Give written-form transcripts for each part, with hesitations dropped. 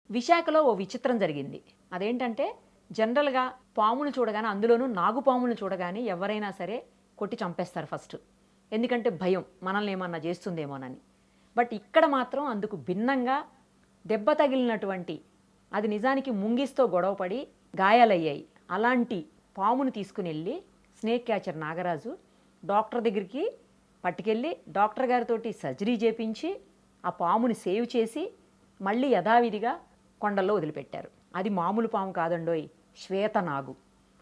విశాఖలో ఓ విచిత్రం జరిగింది. అదేంటంటే జనరల్‌గా పామును చూడగానే, అందులోనూ నాగుపాములను చూడగానే ఎవరైనా సరే కొట్టి చంపేస్తారు ఫస్ట్. ఎందుకంటే భయం, మనల్ని ఏమన్నా చేస్తుందేమోనని. బట్ ఇక్కడ మాత్రం అందుకు భిన్నంగా దెబ్బ తగిలినటువంటి, అది నిజానికి ముంగిస్తో గొడవపడి గాయాలయ్యాయి. అలాంటి పామును తీసుకుని వెళ్ళి స్నేక్ క్యాచర్ నాగరాజు డాక్టర్ దగ్గరికి పట్టుకెళ్ళి డాక్టర్ గారితోటి సర్జరీ చేపించి ఆ పాముని సేవ్ చేసి మళ్ళీ యథావిధిగా కొండల్లో వదిలిపెట్టారు. అది మామూలు పాము కాదండోయ్, శ్వేతనాగు.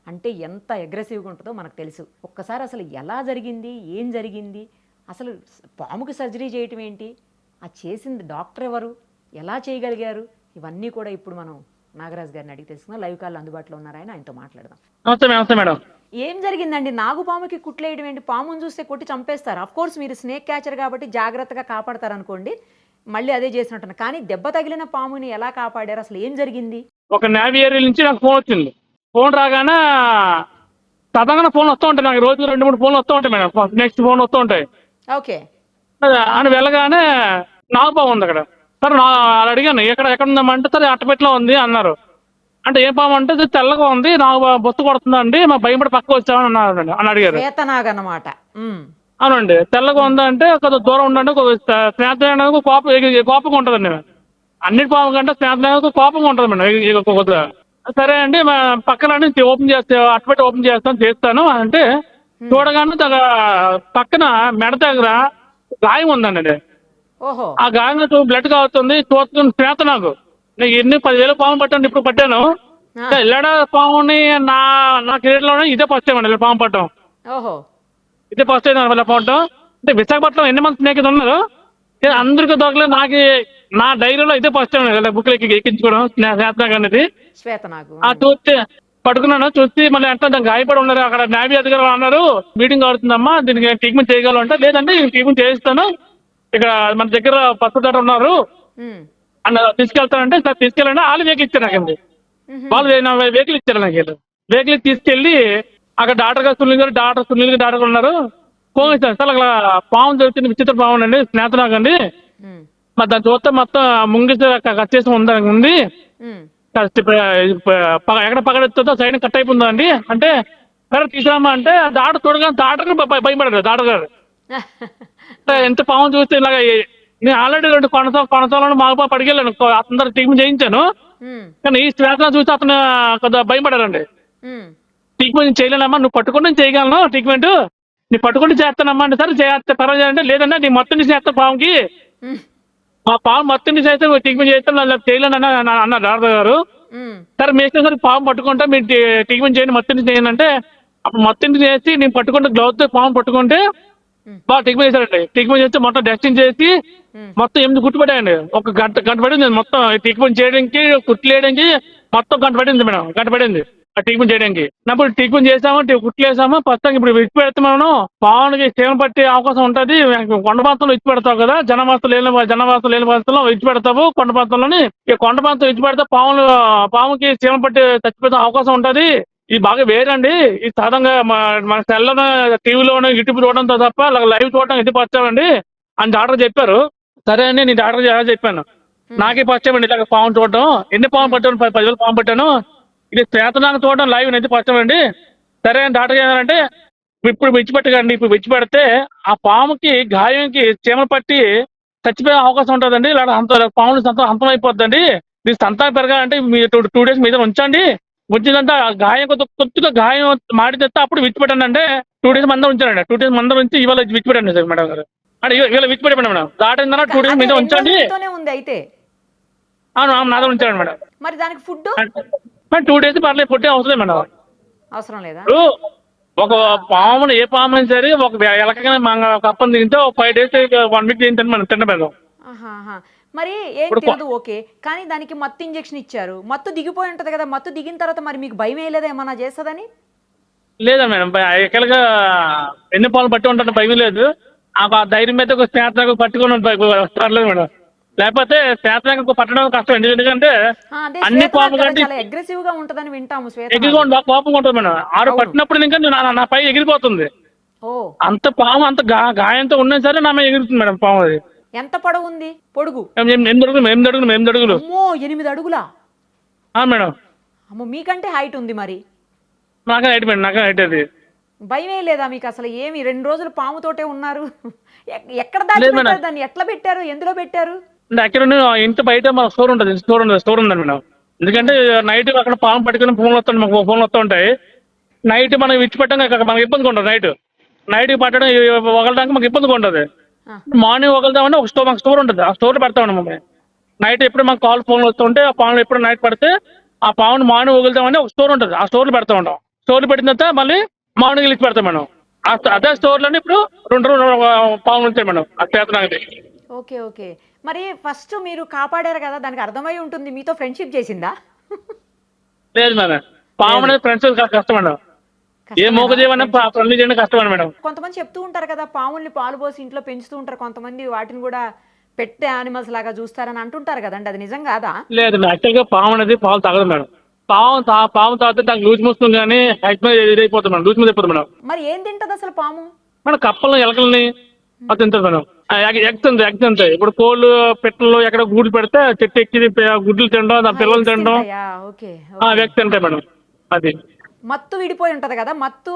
అంటే ఎంత అగ్రెసివ్గా ఉంటుందో మనకు తెలుసు. ఒక్కసారి అసలు ఎలా జరిగింది, ఏం జరిగింది, అసలు పాముకి సర్జరీ చేయటం ఏంటి, ఆ చేసింది డాక్టర్ ఎవరు, ఎలా చేయగలిగారు, ఇవన్నీ కూడా ఇప్పుడు మనం నాగరాజు గారిని అడిగి తెలుసుకుందాం. లైవ్ కాల్ అందుబాటులో ఉన్నారాయన, ఆయనతో మాట్లాడదాం. నమస్తే మేడం. ఏం జరిగిందండి? నాగుపాముకి కుట్లేయడం ఏంటి? పామును చూస్తే కొట్టి చంపేస్తారు. అఫ్ కోర్స్ మీరు స్నేక్ క్యాచర్ కాబట్టి జాగ్రత్తగా కాపాడతారు అనుకోండి, మళ్ళీ అదే చేసినట్టున్నారు. కానీ దెబ్బ తగిలిన పాముని ఎలా కాపాడారు? అసలు ఏం జరిగింది? ఒక నేవీ ఏరియా నుంచి నాకు ఫోన్ వచ్చింది. ఫోన్ రాగానే సాధారణ ఫోన్లు వస్తూ ఉంటాయి నాకు, రోజు 2-3 ఫోన్లు వస్తూ ఉంటాయి మేడం. నెక్స్ట్ ఫోన్ వస్తూ ఉంటాయి. ఓకే. అని వెళ్ళగానే నాగుపాము ఉంది అక్కడ. సరే అలా అడిగాను, ఎక్కడ ఉందామంటే సరే అట్టపెట్లో ఉంది అన్నారు. అంటే ఏ పాము అంటే ఇది తెల్లగా ఉంది, నాకు బొత్తు కొడుతుందండి, మా భయపడి పక్క వచ్చామని అన్నారు అని అడిగారు. శ్వేతనాగ్ అన్నమాట. అవునండి. తెల్లగా ఉందంటే కొద్దిగా దూరం ఉండండి, స్నేహితులకు కోపంగా ఉంటుందండి. అన్నిటి పాము కంటే స్నేహితులకు కోపంగా ఉంటుంది మేడం కొద్దిగా. సరే అండి, పక్కన ఓపెన్ చేస్తే అట్టపెట్టి ఓపెన్ చేస్తాను అంటే చూడగానే పక్కన మెడ దగ్గర గాయం ఉందండి. ఓహో. ఆ గాయంలో బ్లడ్ కావుతుంది. చూస్తుంది శ్వేతనాగు. నేను ఎన్ని 10,000 పాము పట్టాను, ఇప్పుడు పట్టాను. ఇల్లడ పాముని నా కెరీర్ లోనే ఇదే ఫస్ట్ టైం అండి పాము పట్టడం. ఓహో. ఇదే ఫస్ట్ టైం పట్టడం. అంటే విశాఖపట్నం ఎన్ని మంది స్నేహితులు ఉన్నారు, అందరికీ దొరకలేదు. నా డైరీలో ఇదే ఫస్ట్ టైం బుక్ ఎక్కించుకోవడం శ్వేతనాగ్ అనేది. శ్వేతనాగు చూస్తే పట్టుకున్నాను. చూసి మళ్ళీ అంటే దానికి గాయపడి ఉన్నారు. అక్కడ నేవీ అధికారులు అన్నారు, మీటింగ్ అవుతుందమ్మా, దీనికి ట్రీట్మెంట్ చేయగలం అంటే, లేదంటే ట్రీట్మెంట్ చేయిస్తాను, ఇక్కడ మన దగ్గర పసుపు దాట ఉన్నారు అన్న తీసుకెళ్తానంటే, సార్ తీసుకెళ్ళండి. వాళ్ళు వెహికల్ ఇచ్చారు నాకండి. వాళ్ళు వెహికల్ ఇచ్చారు నాకు. వెహికల్ తీసుకెళ్ళి అక్కడ డాక్టర్ గారు డాక్టర్ ఉన్నారు. ఫోన్ ఇచ్చారు, సార్ అక్కడ పాము దొరికింది, విచిత్ర పాము అండి, శ్వేతనాగ్ అండి, మరి దాన్ని చూస్తే మొత్తం ముంగిసి కట్ చేసి ఉంది, ఎక్కడ పగడెత్తుందో సైడ్ కట్ అయిపోతుందా అండి అంటే, సరే తీసుకురామా అంటే డాక్టర్ చూడగానే డాక్టర్ భయపడారు. డాక్టర్ గారు ఎంత పాము చూస్తే ఇలాగ, నేను ఆల్రెడీ 2 కొనసాలను మాకు పడికెళ్ళాను, అందరు ట్రీట్మెంట్ చేయించాను. కానీ ఈ శ్వేతనాగ్ చూసి అతను కొద్దిగా భయపడారండి. ట్రీట్మెంట్ చేయలేనమ్మా, నువ్వు పట్టుకుంటే చేయగలను, ట్రీట్మెంట్ నీ పట్టుకుంటే చేస్తానమ్మా అంటే, సరే చేస్తే పర్వాలేదు అంటే, లేదన్నా నీ మొత్తం నుంచి చేస్తా పాముకి, మా పాము మొత్తం నుంచి అయితే ట్రీట్మెంట్ చేస్తాను, చేయలేను అన్నారు డాక్టర్ గారు. సరే మేస్తే సరే పాము పట్టుకుంటా, మీరు ట్రీట్మెంట్ చేయండి, మొత్తం నుంచి చేయండి అంటే, అప్పుడు మొత్తం నుంచి చేసి నేను పట్టుకుంటే గ్లౌజ్ తో పాము పట్టుకుంటే బాగా ట్రీట్మెంట్ చేశారండి. ట్రీట్మెంట్ చేస్తే మొత్తం డస్టింగ్ చేసి మొత్తం 8 కుట్టు పట్టాయండి. ఒక గంట పడింది మొత్తం ట్రీట్మెంట్ చేయడానికి, కుట్లు వేయడానికి మొత్తం గంట పడింది మేడం. గంట పడింది ఆ ట్రీట్మెంట్ చేయడానికి. అప్పుడు ట్రీట్మెంట్ చేసాము, కుట్లు వేసాము. ప్రస్తుతం ఇప్పుడు విడిచి పెడతాము. పావునికి క్షేమం పట్టే అవకాశం ఉంటుంది. కొండ ప్రాంతంలో విడిచి పెడతావు కదా, జనవాసం లేని ప్రాంతంలో విడిచి పెడతావు. కొండ ప్రాంతంలోని ఈ కొండ ప్రాంతం విడిచి పెడితే పాముకి క్షేమం పట్టి చచ్చిపోతే అవకాశం ఉంటుంది. ఇది బాగా వేరండి. ఇది సాధారణంగా మన సెల్లో టీవీలోనూ యూట్యూబ్ చూడడంతో తప్ప లైవ్ చూడడం ఇది పచ్చామండి అని డాక్టర్ చెప్పారు. సరే అండి, నేను డాక్టర్ ఎలా చెప్పాను, నాకే పచ్చామండి ఇలాగ పాము చూడటం. ఎన్ని పాము పట్టాను? 10,000 పాము పట్టాను. ఇది శ్వేతనాగ్ చూడడం లైవ్ అయితే పచ్చామండి. సరే అని డాక్టర్ ఏమన్నారంటే, ఇప్పుడు విడిచిపెట్టకండి, ఇప్పుడు విడిచిపెడితే ఆ పాముకి గాయంకి చీమలు పట్టి చచ్చిపోయే అవకాశం ఉంటుందండి. ఇలా పాములు అంతం అయిపోద్దండి. దీని సంతానం పెరగాలంటే మీరు 2 డేస్ మీద ఉంచండి. వచ్చిందంటే గాయం కొద్దిగా గాయం మాడి తెస్తే అప్పుడు విడిచిపెట్టండి అంటే 2 డేస్ మందం ఉంచానండి. 2 డేస్ మందం ఉంచి ఇవాళ విడిచిపెట్టండి సార్ మేడం గారు. అంటే ఇవాళ విడిచిపెట్టండి మేడం. దాటిందన్నా 2 డేస్ మీద ఉంచండి. అవును, నాతో ఉంచాను మేడం. మరి దానికి ఫుడ్ 2 డేస్ పర్లేదు, ఫుడ్ అవసరం మేడం. అవసరం లేదా? ఒక పామును ఏ పాము సరే, ఒక ఎలకగానే ఒక అప్పం తింటే 5 డేస్ 1 వీక్ తింటే మేడం. మరి ఏం తెలియదు, ఓకే. కానీ దానికి మత్తు ఇంజెక్షన్ ఇచ్చారు, మత్తు దిగిపోయి ఉంటది కదా. మత్తు దిగిన తర్వాత మరి మీకు భయం వేయలేదా ఏమన్నా చేస్తుందని? లేదా మేడం, ఎక్కడగా ఎన్ని పాలు పట్టి ఉంటాను, భయం లేదు. ఆ ధైర్యం మీద ఒక స్నేహితులకు పట్టుకుని పర్లేదు మేడం. లేకపోతే స్నేహితులకు పట్టడం కష్టం. ఎందుకంటే అన్ని పాము కంటే అగ్రెసివ్ గా ఉంటదని వింటాము. బాగా కోపంగా ఉంటుంది మేడం. ఆరు పట్టినప్పుడు ఇంకా నా పై ఎగిరిపోతుంది. అంత పాము అంత గాయంతో ఉన్నా సరే నా మీద ఎగురుతుంది మేడం పాము. అది ఎంత పొడవు ఉంది? పొడుగు? 8 అడుగులు. అమ్మో, 8 అడుగులా? మేడం. అమ్మో, మీకంటే హైట్ ఉంది మరి. నాకే హైట్ మేడం, నాకే హైట్ అది. భయమే లేదా మీకు అసలు? ఏమి 2 రోజులు పాముతోటే ఉన్నారు? ఎక్కడ లేదు మేడం. దాచిపెట్టారు దాన్ని? ఎట్లా పెట్టారు? ఎందులో పెట్టారు? అంటే యాక్చువల్లీ ఇంటి బయట మా స్టోర్ ఉందండి మేడం. ఎందుకంటే నైట్ అక్కడ పాము పట్టుకుని ఫోన్లు వస్తాయి, మాకు ఫోన్లు వస్తూ ఉంటాయి. నైట్ మనం విడిచిపెట్టాం మనకు ఇబ్బందిగా ఉంటుంది. నైట్ పట్టడం వగలడానికి మాకు ఇబ్బందిగా ఉంటుంది. ఆ, మార్నింగ్ వగలుదామని మాకు స్టోర్ ఉంటుంది, ఆ స్టోర్లో పెడతామండి మమ్మల్ని. నైట్ ఎప్పుడు మాకు ఫోన్లు వస్తుంటే ఆ పాములు ఎప్పుడు నైట్ పడితే ఆ పాముని మార్నింగ్ వగులుదామని ఒక స్టోర్ ఉంటుంది, ఆ స్టోర్లో పెడతా ఉంటాం. స్టోర్లో పెట్టిన తర్వాత మళ్ళీ మార్నింగ్ ఇచ్చి పెడతాం మేడం. అదే స్టోర్లోనే ఇప్పుడు 2 పాములు ఉంటాయి మేడం. ఆ చేతనాగది. Okay okay. మరి ఫస్ట్ మీరు కాపాడారు కదా, దానికి అర్థమై ఉంటుంది, మీతో ఫ్రెండ్షిప్ చేసిందా? లేదు మేడం, పాము అనేది ఫ్రెండ్స్ కష్టం మేడం. ఏ కష్టమేనా మూగజీవన friendship? ఫ్రెండ్లీ చేయడం కష్టం మేడం. కొంతమంది చెప్తూ ఉంటారు కదా, పాముల్ని పాలు పోసి ఇంట్లో పెంచుతూ ఉంటారు, కొంతమంది వాటిని కూడా పెట్టే యానిమల్స్ లాగా చూస్తారని అంటుంటారు కదండి, అది నిజం కాదా? లేదు యాక్చువల్గా పాము అనేది పాలు తాగదు మేడం. పాము తాగితే దానికి లూజ్ మోషన్ కానీ హైట్ మీద ఇదైపోతుంది మేడం, లూజ్ మీద అయిపోతుంది మేడం. మరి ఏం తింటది అసలు పాము? మన కప్పలను ఎలకల్ని అది తింటుంది మేడం. ఎగ్స్ అంతే. ఇప్పుడు కోళ్ళు పెట్టలు ఎక్కడ గూడు పెడితే చెట్టు ఎక్కి గుడ్లు తినడం, దాని పిల్లలు eggs తినడం, తింటాయా? ఓకే ఎగ్స్ తింటాయి మేడం. అది మత్తు విడిపోయి ఉంటది కదా, మత్తు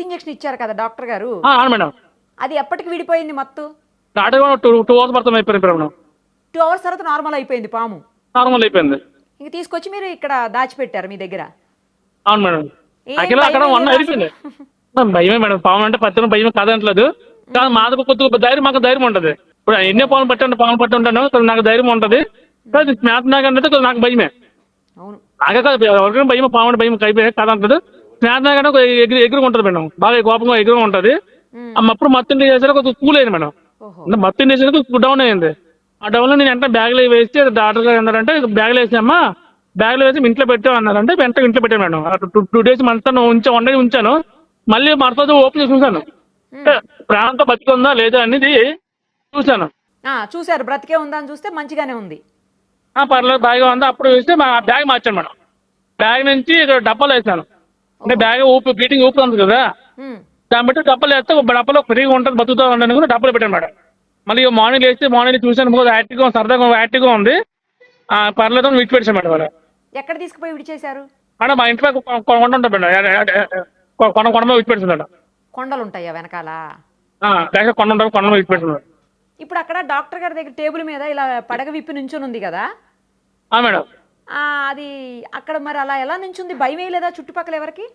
ఇంజెక్షన్ ఇచ్చారు కదా డాక్టర్ గారు, అవును మేడం. అది ఎప్పటికి విడిపోయింది మత్తు? దాటిగా 2 hours పడుతుంది అయిపోయింది మేడం. 2 అవర్స్ తర్వాత నార్మల్ అయిపోయింది పాము. నార్మల్ అయిపోయింది. ఇంక తీసుకొచ్చి మీరు ఇక్కడ దాచిపెట్టారు మీ దగ్గర. అవును మేడం. ఏం అక్కడ అక్కడ భయమే 1 లేదా అయిపోయింది. భయమే మేడం, పాము అంటే పత్తిన భయమే కాదంటలేదు. కానీ మాకు కొద్దిగా ధైర్యం, మాకు ధైర్యం ఉంటుంది. ఇప్పుడు ఎన్నో పాములు పట్టి ఉంటాను, నాకు ధైర్యం ఉంటుంది. స్నేహితునాగంటే నాకు భయమే. అవును. అదే కాదు, ఎవరికైనా భయం, పాము అంటే భయం అయిపోయి కాదంటలేదు. స్నేహితునాగంటే ఎగురుగా ఉంటుంది మేడం, బాగా కోపంగా ఎగురుగా ఉంటుంది. ఉమ్. అప్పుడు మత్తిండి చేసారు కొద్దిగా కూల్ అయింది మేడం. ఓహో. అంటే మత్తిండి చేసారు డౌన్ అయింది. ఆ డౌన్లో నేను వెంటనే బ్యాగ్లో వేసి డాక్టర్ గారు అన్నారంటే బ్యాగ్లో వేసామ్మా, బ్యాగ్లో వేసి ఇంట్లో పెట్టావు అన్నారంటే వెంటనే ఇంట్లో పెట్టాను మేడం. 2 days మంతా ఉంచాను. మళ్ళీ మరొక ఓపెన్ చేసి చూశాను, అంటే ప్రాణంతో బతికుందా లేదా అనేది చూశాను. చూశారు, బ్రతికే ఉందా అని చూస్తే మంచిగానే ఉంది. పర్లేదు బాగా ఉంది. అప్పుడు వేస్తే మా బ్యాగ్ మార్చాను మేడం. బ్యాగ్ నుంచి ఇక్కడ డబ్బాలు వేసాను. అంటే బ్యాగ్ బీటింగ్ ఊపుతుంది కదా, ఉమ్. దాన్ని బట్టి డబ్బాలు వేస్తే డబ్బాలో ఫ్రీగా ఉంటుంది, బతుకుతా ఉండని కూడా డబ్బాలు పెట్టాను మేడం. మళ్ళీ మార్నింగ్ వేస్తే మార్నింగ్ చూశాను, కొంచెం యాక్టివ్గా సరదాగా యాక్టివ్గా ఉంది. పర్లేదు విడిచిపెట్టాను మేడం. వాళ్ళు ఎక్కడ తీసుకుపోయి విడిచేశారు? మేడం మా ఇంటి పక్క కొండ ఉంటుంది మేడం, కొండ విడిచిపెట్టాను మేడం. కొండలు ఉంటాయా వెనకాల? కొండ ఉంటుంది, కొండ విడిచిపెట్టాను. ఇప్పుడు అక్కడ డాక్టర్ గారి దగ్గర టేబుల్ మీద ఇలా పడగ విప్పి నుంచుని ఉంది కదా, మేడం అది అక్కడ మరి అలా ఎలా నుంచుంది? భయం వేయలేదా చుట్టుపక్కల ఎవరికి?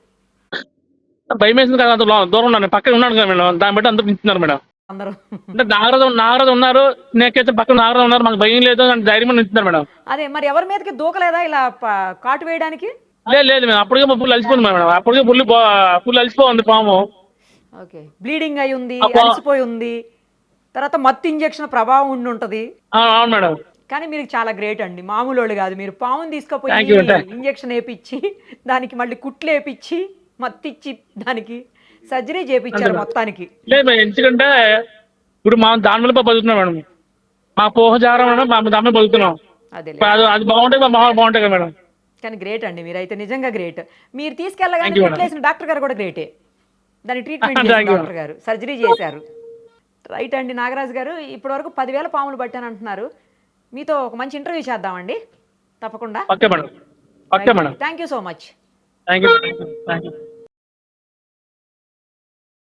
భయం వేసింది కదా, అంత దూరం ఉన్నాను, పక్కన ఉన్నాను కదా మేడం. దాన్ని బట్టి అందరూ నించున్నారు మేడం. అందరూ అంటే నాగరాజు ఉన్నారు, నేకైతే పక్కన నాగరాజు ఉన్నారు, మాకు భయం లేదు అని ధైర్యం నించున్నారు మేడం. అదే మరి ఎవరి మీదకి దూకలేదా ఇలా కాటు వేయడానికి? లేదు మేడం, అప్పటికే ఫుల్ అలసిపోయింది మేడం. అప్పటికే ఫుల్ అలసిపోయింది పాము. ఓకే, బ్లీడింగ్ అయి ఉంది, అబ్బా. అలసిపోయి ఉంది, తర్వాత మత్తు ఇంజెక్షన్ ప్రభావం ఉండి ఉంటది. అవును మేడం. కానీ మీరు చాలా గ్రేట్ అండి, మామూలు వాళ్ళు కాదు. మీరు పాముని Thank you, తీసుకుపోయి thank you. ఇంజెక్షన్ వేపించి దానికి మళ్ళీ కుట్లు వేపించి మత్తిచ్చి దానికి సర్జరీ చేపించారు మొత్తానికి. లేదు మేడం, ఎందుకంటే ఇప్పుడు మా దాని వల్ల బతుకుతున్నాం మేడం. మా పోహజారం మా దాని మీద బతుకుతున్నాం. అదే అది బాగుంటే మా మామూలు బాగుంటాయి కదా మేడం. కానీ గ్రేట్ అండి, మీరైతే నిజంగా గ్రేట్. మీరు తీసుకెళ్ళగానే Thank you, madam. కుట్లేసిన డాక్టర్ గారు కూడా గ్రేటే. దాని ట్రీట్మెంట్ Thank చేసిన you. డాక్టర్ గారు సర్జరీ చేశారు. రైట్ అండి నాగరాజు గారు, ఇప్పటివరకు 10,000 పాములు పట్టాను అంటున్నారు. మీతో ఒక మంచి ఇంటర్వ్యూ చేద్దామండి తప్పకుండా. Okay madam. Okay madam. Thank you so much. Thank you.